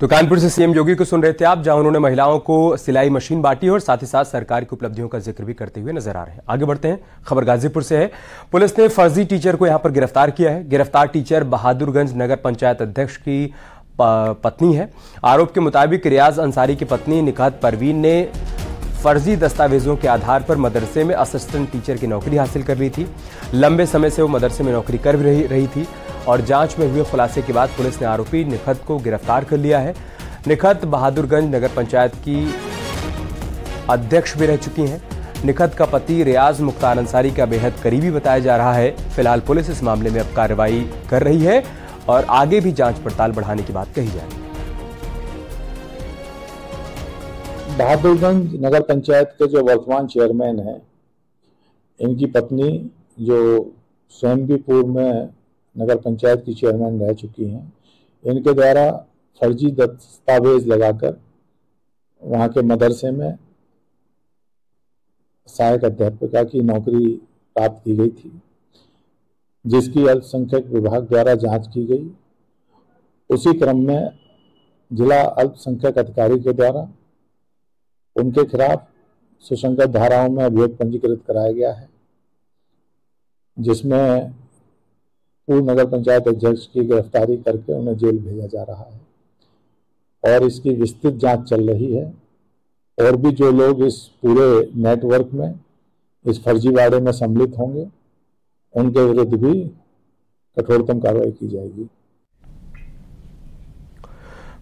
तो कानपुर से सीएम योगी को सुन रहे थे आप, जहां उन्होंने महिलाओं को सिलाई मशीन बांटी और साथ ही साथ सरकार की उपलब्धियों का जिक्र भी करते हुए नजर आ रहे हैं। आगे बढ़ते हैं, खबर गाजीपुर से है। पुलिस ने फर्जी टीचर को यहां पर गिरफ्तार किया है। गिरफ्तार टीचर बहादुरगंज नगर पंचायत अध्यक्ष की पत्नी है। आरोप के मुताबिक रियाज अंसारी की पत्नी निकात परवीन ने फर्जी दस्तावेजों के आधार पर मदरसे में असिस्टेंट टीचर की नौकरी हासिल कर ली थी। लंबे समय से वो मदरसे में नौकरी कर रही थी और जांच में हुए खुलासे के बाद पुलिस ने आरोपी निखत को गिरफ्तार कर लिया है। निखत बहादुरगंज नगर पंचायत की अध्यक्ष भी रह चुकी हैं। निखत का पति रियाज मुख्तार अंसारी का बेहद करीबी बताया जा रहा है। फिलहाल पुलिस इस मामले में अब कार्रवाई कर रही है और आगे भी जांच पड़ताल बढ़ाने की बात कही जा रही है। बहादुरगंज नगर पंचायत के जो वर्तमान चेयरमैन हैं, इनकी पत्नी जो स्वयं भी पूर्व में नगर पंचायत की चेयरमैन रह चुकी हैं, इनके द्वारा फर्जी दस्तावेज लगाकर वहां के मदरसे में सहायक अध्यापिका की नौकरी प्राप्त की गई थी, जिसकी अल्पसंख्यक विभाग द्वारा जांच की गई। उसी क्रम में जिला अल्पसंख्यक अधिकारी के द्वारा उनके खिलाफ सुसंगत धाराओं में अभियोग पंजीकृत कराया गया है, जिसमें पूर्व नगर पंचायत अध्यक्ष की गिरफ्तारी करके उन्हें जेल भेजा जा रहा है और इसकी विस्तृत जांच चल रही है। और भी जो लोग इस पूरे नेटवर्क में इस फर्जीवाड़े में सम्मिलित होंगे, उनके विरुद्ध भी कठोरतम कार्रवाई की जाएगी।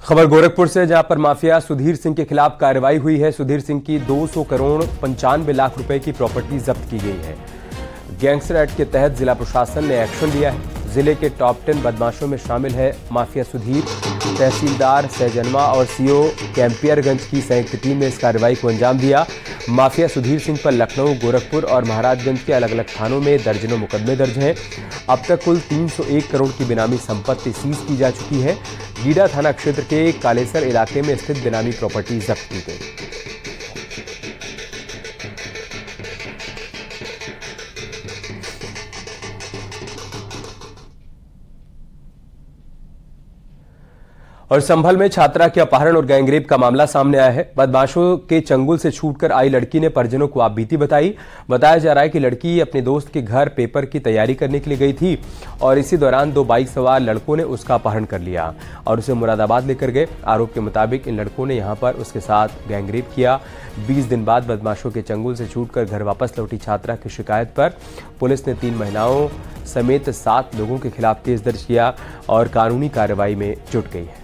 खबर गोरखपुर से, जहां पर माफिया सुधीर सिंह के खिलाफ कार्रवाई हुई है। सुधीर सिंह की 200 करोड़ 95 लाख रुपए की प्रॉपर्टी जब्त की गई है। गैंगस्टर एक्ट के तहत जिला प्रशासन ने एक्शन लिया है। जिले के टॉप 10 बदमाशों में शामिल है माफिया सुधीर। तहसीलदार सहजनवा और सीओ कैंपियरगंज की संयुक्त टीम ने इस कार्रवाई को अंजाम दिया। माफिया सुधीर सिंह पर लखनऊ, गोरखपुर और महाराजगंज के अलग अलग थानों में दर्जनों मुकदमे दर्ज हैं। अब तक कुल 301 करोड़ की बेनामी संपत्ति सीज की जा चुकी है। गीडा थाना क्षेत्र के कालेसर इलाके में स्थित बेनामी प्रॉपर्टी जब्त की गई। और संभल में छात्रा के अपहरण और गैंगरेप का मामला सामने आया है। बदमाशों के चंगुल से छूटकर आई लड़की ने परिजनों को आपबीती बताई। बताया जा रहा है कि लड़की अपने दोस्त के घर पेपर की तैयारी करने के लिए गई थी और इसी दौरान 2 बाइक सवार लड़कों ने उसका अपहरण कर लिया और उसे मुरादाबाद लेकर गए। आरोप के मुताबिक इन लड़कों ने यहां पर उसके साथ गैंगरेप किया। 20 दिन बाद बदमाशों के चंगुल से छूटकर घर वापस लौटी छात्रा की शिकायत पर पुलिस ने 3 महिलाओं समेत 7 लोगों के खिलाफ केस दर्ज किया और कानूनी कार्रवाई में जुट गई है।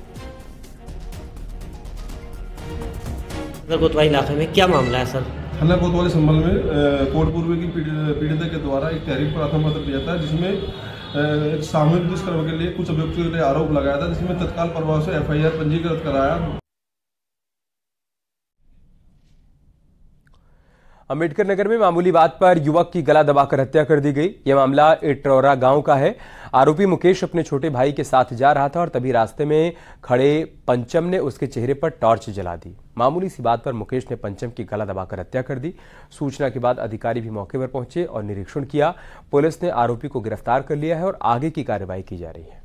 कोतवाली इलाके में क्या मामला है सर? थाना कोतवाली संभल में कोटपूर्व की पीड़िता के द्वारा एक तहरीर प्रार्थना पत्र दिया था, जिसमें एक सामूहिक दुष्कर्म के लिए कुछ अभियुक्तों ने आरोप लगाया था, जिसमें तत्काल प्रभाव से FIR पंजीकृत कराया। अम्बेडकर नगर में मामूली बात पर युवक की गला दबाकर हत्या कर दी गई। यह मामला इटरौरा गांव का है। आरोपी मुकेश अपने छोटे भाई के साथ जा रहा था और तभी रास्ते में खड़े पंचम ने उसके चेहरे पर टॉर्च जला दी। मामूली सी बात पर मुकेश ने पंचम की गला दबाकर हत्या कर दी। सूचना के बाद अधिकारी भी मौके पर पहुंचे और निरीक्षण किया। पुलिस ने आरोपी को गिरफ्तार कर लिया है और आगे की कार्रवाई की जा रही है।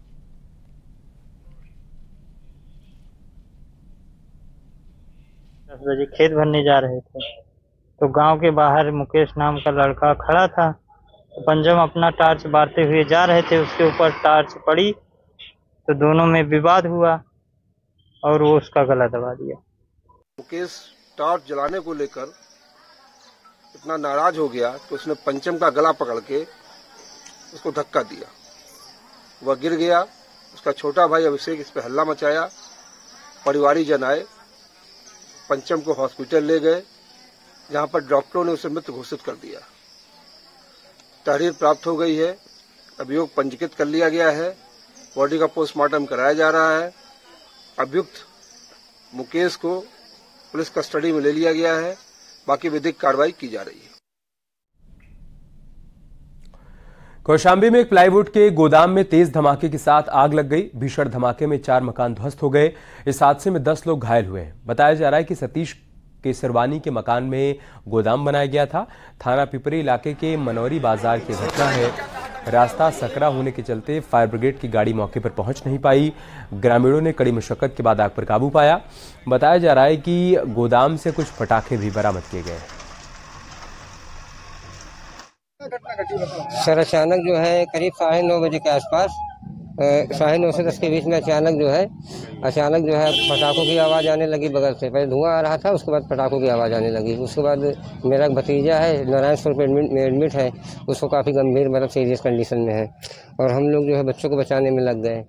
10 बजे खेत भरने जा रहे थे तो गांव के बाहर मुकेश नाम का लड़का खड़ा था। तो पंचम अपना टार्च बारते हुए जा रहे थे, उसके ऊपर टार्च पड़ी तो दोनों में विवाद हुआ और वो उसका गला दबा दिया। मुकेश टार्च जलाने को लेकर इतना नाराज हो गया कि उसने पंचम का गला पकड़ के उसको धक्का दिया। वह गिर गया। उसका छोटा भाई अभिषेक इस पर हल्ला मचाया। परिवारी जन आए, पंचम को हॉस्पिटल ले गए, जहां पर डॉक्टरों ने उसे मृत घोषित कर दिया। तहरीर प्राप्त हो गई है, अभियोग पंजीकृत कर लिया गया है, बॉडी का पोस्टमार्टम कराया जा रहा है। अभियुक्त मुकेश को पुलिस कस्टडी में ले लिया गया है, बाकी विधिक कार्रवाई की जा रही है। कौशाम्बी में एक प्लाईवुड के गोदाम में तेज धमाके के साथ आग लग गई। भीषण धमाके में 4 मकान ध्वस्त हो गए। इस हादसे में 10 लोग घायल हुए हैं। बताया जा रहा है कि सतीश केसरवानी के मकान में गोदाम बनाया गया था। थाना पिपरी इलाके के मनौरी बाजार की घटना है। रास्ता सकरा होने के चलते फायर ब्रिगेड की गाड़ी मौके पर पहुंच नहीं पाई। ग्रामीणों ने कड़ी मशक्कत के बाद आग पर काबू पाया। बताया जा रहा है कि गोदाम से कुछ पटाखे भी बरामद किए गए। सर अचानक जो है करीब 9:30 बजे के आसपास 9:30 से 10 के बीच में अचानक जो है पटाखों की आवाज़ आने लगी बगल से। पहले धुआं आ रहा था, उसके बाद पटाखों की आवाज़ आने लगी। उसके बाद मेरा भतीजा है नारायणपुर पे एडमिट है, उसको काफ़ी गंभीर मतलब सीरियस कंडीशन में है, और हम लोग जो है बच्चों को बचाने में लग गए।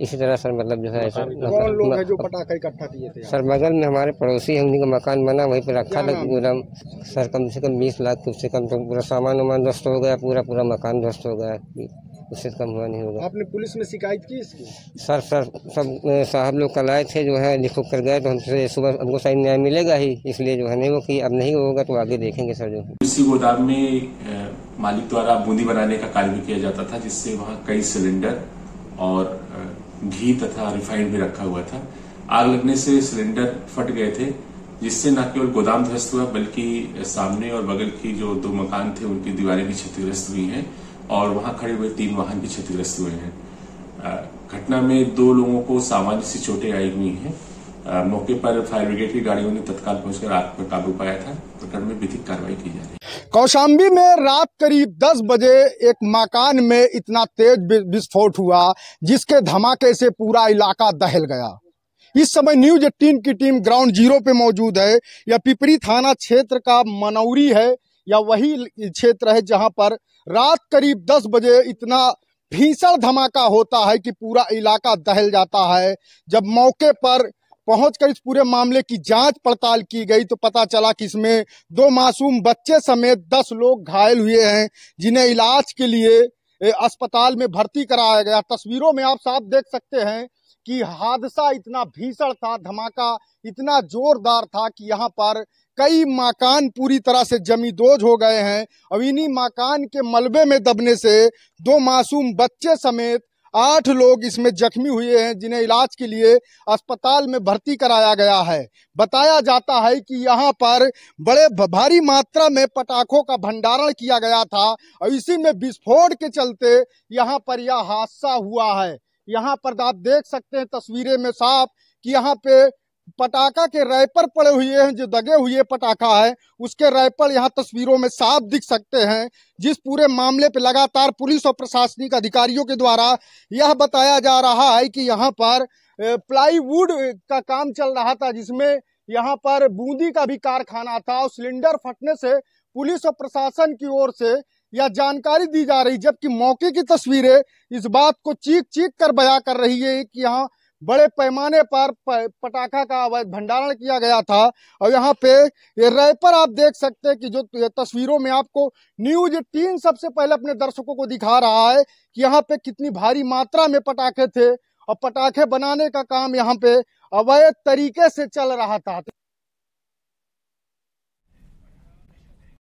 इसी तरह सर मतलब जो है ऐसा कौन लोग हैं जो पटाखे इकट्ठा किए थे? सर बगल में हमारे पड़ोसी है, उन्हीं का मकान बना, वहीं पे रखा था गोदाम। सर कम से कम 20 लाख से कम तो पूरा सामान वामान ध्वस्त हो गया, पूरा मकान ध्वस्त हो गया, उससे कम हुआ नहीं होगा। आपने पुलिस में शिकायत की इसकी? सर सब साहब लोग कल आए थे, जो है लिख कर गए, तो हमसे सुबह हमको सही न्याय मिलेगा ही, इसलिए जो है नहीं वो कि अब नहीं होगा तो आगे देखेंगे सर। जो इसी गोदाम में मालिक द्वारा बूंदी बनाने का कार्य भी किया जाता था, जिससे वहाँ कई सिलेंडर और घी तथा रिफाइंड भी रखा हुआ था। आग लगने से सिलेंडर फट गए थे, जिससे न केवल गोदाम ध्वस्त हुआ बल्कि सामने और बगल की जो 2 मकान थे उनकी दीवारें भी क्षतिग्रस्त हुई हैं, और वहां खड़े हुए 3 वाहन भी क्षतिग्रस्त हुए हैं। घटना में 2 लोगों को सामान्य सी चोटें आई हुई हैं। मौके पर फायर ब्रिगेड की गाड़ियों ने तत्काल पहुंचकर आग पर काबू पाया था। प्रकरण में विधिक कार्रवाई की जा रही है। कौशाम्बी में रात करीब 10 बजे एक मकान में इतना तेज विस्फोट हुआ जिसके धमाके से पूरा इलाका दहल गया। इस समय न्यूज 18 की टीम ग्राउंड जीरो पे मौजूद है। यह पिपरी थाना क्षेत्र का मनौरी है, या वही क्षेत्र है जहां पर रात करीब 10 बजे इतना भीषण धमाका होता है कि पूरा इलाका दहल जाता है। जब मौके पर पहुंचकर इस पूरे मामले की जांच पड़ताल की गई तो पता चला कि इसमें 2 मासूम बच्चे समेत 10 लोग घायल हुए हैं, जिन्हें इलाज के लिए अस्पताल में भर्ती कराया गया। तस्वीरों में आप साफ देख सकते हैं कि हादसा इतना भीषण था, धमाका इतना जोरदार था कि यहाँ पर कई मकान पूरी तरह से जमींदोज हो गए हैं। अब इन्हीं मकान के मलबे में दबने से 2 मासूम बच्चे समेत 8 लोग इसमें जख्मी हुए हैं, जिन्हें इलाज के लिए अस्पताल में भर्ती कराया गया है। बताया जाता है कि यहाँ पर बड़े भारी मात्रा में पटाखों का भंडारण किया गया था और इसी में विस्फोट के चलते यहाँ पर यह हादसा हुआ है। यहाँ पर आप देख सकते हैं तस्वीरें में साफ कि यहाँ पे पटाखा के रैपर पड़े हुए हैं, जो दगे हुए पटाखा है उसके रैपर यहाँ तस्वीरों में साफ दिख सकते हैं। जिस पूरे मामले पे लगातार पुलिस और प्रशासनिक अधिकारियों के द्वारा यह बताया जा रहा है कि यहाँ पर प्लाईवुड का काम चल रहा था, जिसमें यहाँ पर बूंदी का भी कारखाना था और सिलेंडर फटने से पुलिस और प्रशासन की ओर से यह जानकारी दी जा रही, जबकि मौके की तस्वीरें इस बात को चीख कर बयां कर रही है कि यहाँ बड़े पैमाने पर पटाखा का भंडारण किया गया था। और यहाँ पे ये रैपर आप देख सकते हैं कि जो तस्वीरों में आपको न्यूज 18 सबसे पहले अपने दर्शकों को दिखा रहा है कि यहाँ पे कितनी भारी मात्रा में पटाखे थे और पटाखे बनाने का काम यहाँ पे अवैध तरीके से चल रहा था।